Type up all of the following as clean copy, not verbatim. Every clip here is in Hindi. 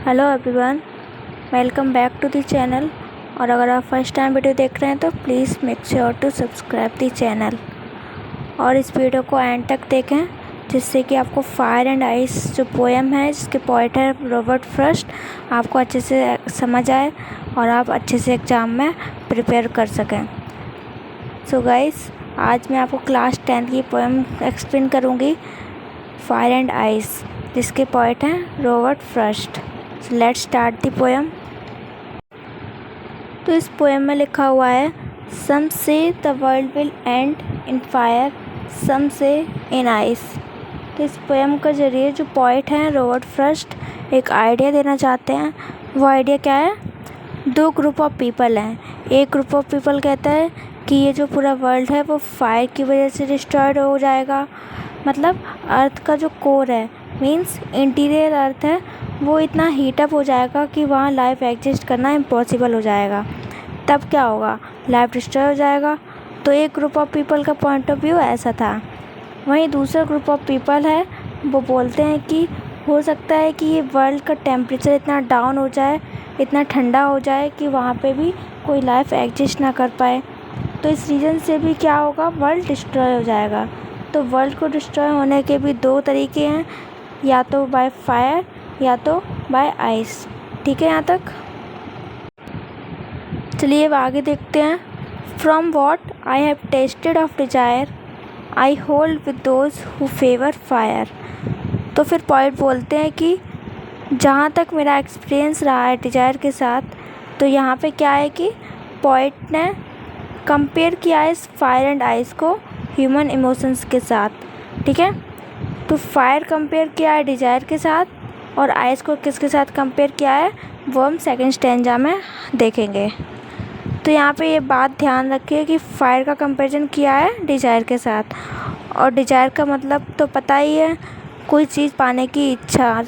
Hello everyone, welcome back to the channel. और अगर आप फर्स्ट टाइम वीडियो देख रहे हैं तो please make sure to subscribe the channel और इस वीडियो को एंड तक देखें, जिससे कि आपको फायर एंड आइस जो पोएम है जिसके पोएट है रॉबर्ट फ्रॉस्ट, आपको अच्छे से समझ आए और आप अच्छे से एग्ज़ाम में प्रिपेयर कर सकें। सो गाइस, आज मैं आपको क्लास 10 की पोएम एक्सप्लेन करूँगी, फायर एंड आइस, जिसके पोएट हैं Robert Frost. So let's start the poem. तो इस पोएम में लिखा हुआ है, some say the world will end in fire, some say in ice. तो इस पोएम के जरिए जो पोएट हैं रॉबर्ट फ्रॉस्ट एक आइडिया देना चाहते हैं। वो आइडिया क्या है? दो ग्रुप ऑफ पीपल हैं। एक ग्रुप ऑफ पीपल कहता है कि ये जो पूरा वर्ल्ड है वो फायर की वजह से डिस्ट्रॉयड हो जाएगा, मतलब अर्थ का जो कोर है, मीन्स इंटीरियर अर्थ है, वो इतना हीटअप हो जाएगा कि वहाँ लाइफ एग्जिस्ट करना इम्पॉसिबल हो जाएगा। तब क्या होगा? लाइफ डिस्ट्रॉय हो जाएगा। तो एक ग्रुप ऑफ पीपल का पॉइंट ऑफ व्यू ऐसा था। वहीं दूसरा ग्रुप ऑफ पीपल है, वो बोलते हैं कि हो सकता है कि ये वर्ल्ड का टेम्परेचर इतना डाउन हो जाए, इतना ठंडा हो जाए कि वहाँ पे भी कोई लाइफ एग्जिस्ट ना कर पाए। तो इस रीज़न से भी क्या होगा? वर्ल्ड डिस्ट्रॉय हो जाएगा। तो वर्ल्ड को डिस्ट्रॉय होने के भी दो तरीके हैं, या तो बाय फायर या तो बाय आइस। ठीक है यहाँ तक? चलिए अब आगे देखते हैं। From what I have tested of desire, I hold with those who favour fire. तो फिर पोएट बोलते हैं कि जहाँ तक मेरा एक्सपीरियंस रहा है डिजायर के साथ, तो यहाँ पे क्या है कि पोएट ने कंपेयर किया है इस फायर एंड आइस को ह्यूमन इमोशंस के साथ। ठीक है? तो फायर कंपेयर किया है डिजायर के साथ और आइस को किसके साथ कंपेयर किया है वो हम सेकंड स्टैंजा में देखेंगे। तो यहाँ पे ये बात ध्यान रखिए कि फायर का कंपैरिजन किया है डिजायर के साथ, और डिजायर का मतलब तो पता ही है, कोई चीज़ पाने की इच्छा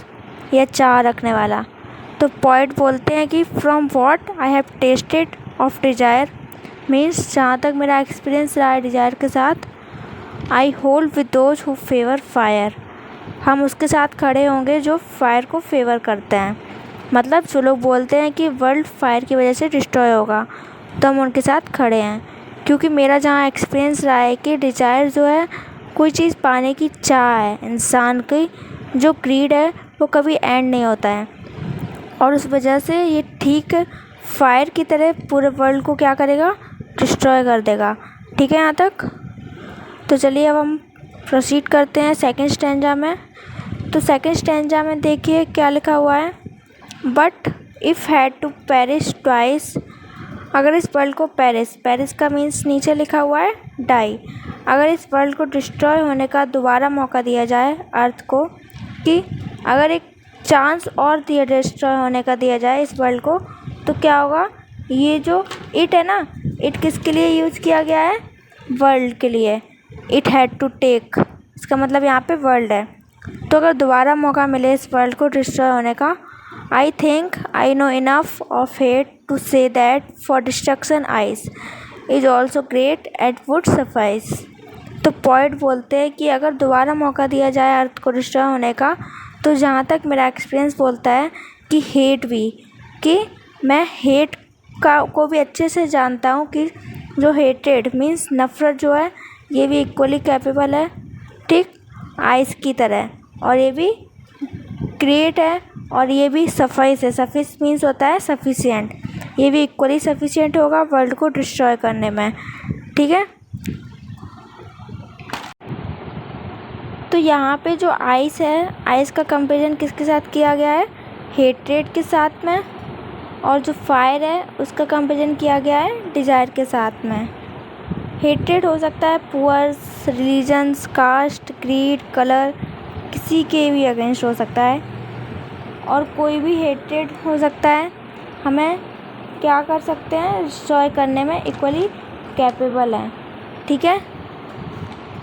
या चाह रखने वाला। तो पोएट बोलते हैं कि from what I have tested of desire, means जहाँ तक मेरा एक्सपीरियंस रहा है डिजायर के साथ, I hold with those who favour fire, हम उसके साथ खड़े होंगे जो फायर को फेवर करते हैं। मतलब जो लोग बोलते हैं कि वर्ल्ड फायर की वजह से डिस्ट्रॉय होगा, तो हम उनके साथ खड़े हैं। क्योंकि मेरा जहाँ एक्सपीरियंस रहा है कि डिजायर जो है कोई चीज़ पाने की चाह है, इंसान की जो ग्रीड है वो कभी एंड नहीं होता है, और उस वजह से ये ठीक फायर की तरह पूरे वर्ल्ड को क्या करेगा? डिस्ट्रॉय कर देगा। ठीक है यहाँ तक? तो चलिए अब हम प्रोसीड करते हैं सेकंड स्टैंजा में। तो सेकंड स्टैंजा में देखिए क्या लिखा हुआ है, but if had to perish twice, अगर इस वर्ल्ड को पेरिस का मीन्स नीचे लिखा हुआ है डाई, अगर इस वर्ल्ड को डिस्ट्रॉय होने का दोबारा मौका दिया जाए अर्थ को, कि अगर एक चांस और दिया डिस्ट्रॉय होने का दिया जाए इस वर्ल्ड को, तो क्या होगा? ये जो इट है ना, इट किसके लिए यूज़ किया गया है? वर्ल्ड के लिए। इट हैड टू टेक, इसका मतलब यहाँ पे वर्ल्ड है। तो अगर दोबारा मौका मिले इस वर्ल्ड को डिस्ट्रॉय होने का, I think I know enough of hate to say that for destruction ice is also great and would suffice. तो पोएट बोलते हैं कि अगर दोबारा मौका दिया जाए अर्थ को डिस्ट्रॉय होने का, तो जहाँ तक मेरा एक्सपीरियंस बोलता है कि हेट भी, कि मैं हेट को भी अच्छे से जानता हूँ कि जो हेटेड मीन्स नफ़रत जो है, ये भी इक्वली कैपेबल है, ठीक, आइस की तरह, और ये भी ग्रेट है, और ये भी सफाइस है। सफिस मीन्स होता है सफिशिएंट, ये भी इक्वली सफिशिएंट होगा वर्ल्ड को डिस्ट्रॉय करने में। ठीक है? तो यहाँ पे जो आइस है, आइस का कंपैरिजन किसके साथ किया गया है? हेट्रेड के साथ में, और जो फायर है उसका कंपैरिजन किया गया है डिज़ायर के साथ में। हेट्रेड हो सकता है powers, religions, caste, greed, colour, किसी के भी अगेंस्ट हो सकता है, और कोई भी हेट्रेड हो सकता है हमें क्या कर सकते हैं? डिस्ट्रॉय करने में इक्वली कैपेबल हैं। ठीक है?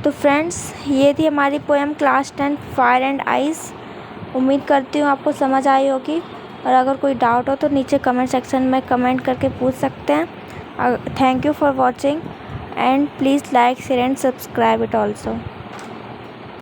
तो फ्रेंड्स, ये थी हमारी poem class 10 fire and ice. उम्मीद करती हूँ आपको समझ आई होगी, और अगर कोई डाउट हो तो नीचे कमेंट सेक्शन में कमेंट करके पूछ सकते हैं। Thank you for watching, and please like, share and subscribe it also.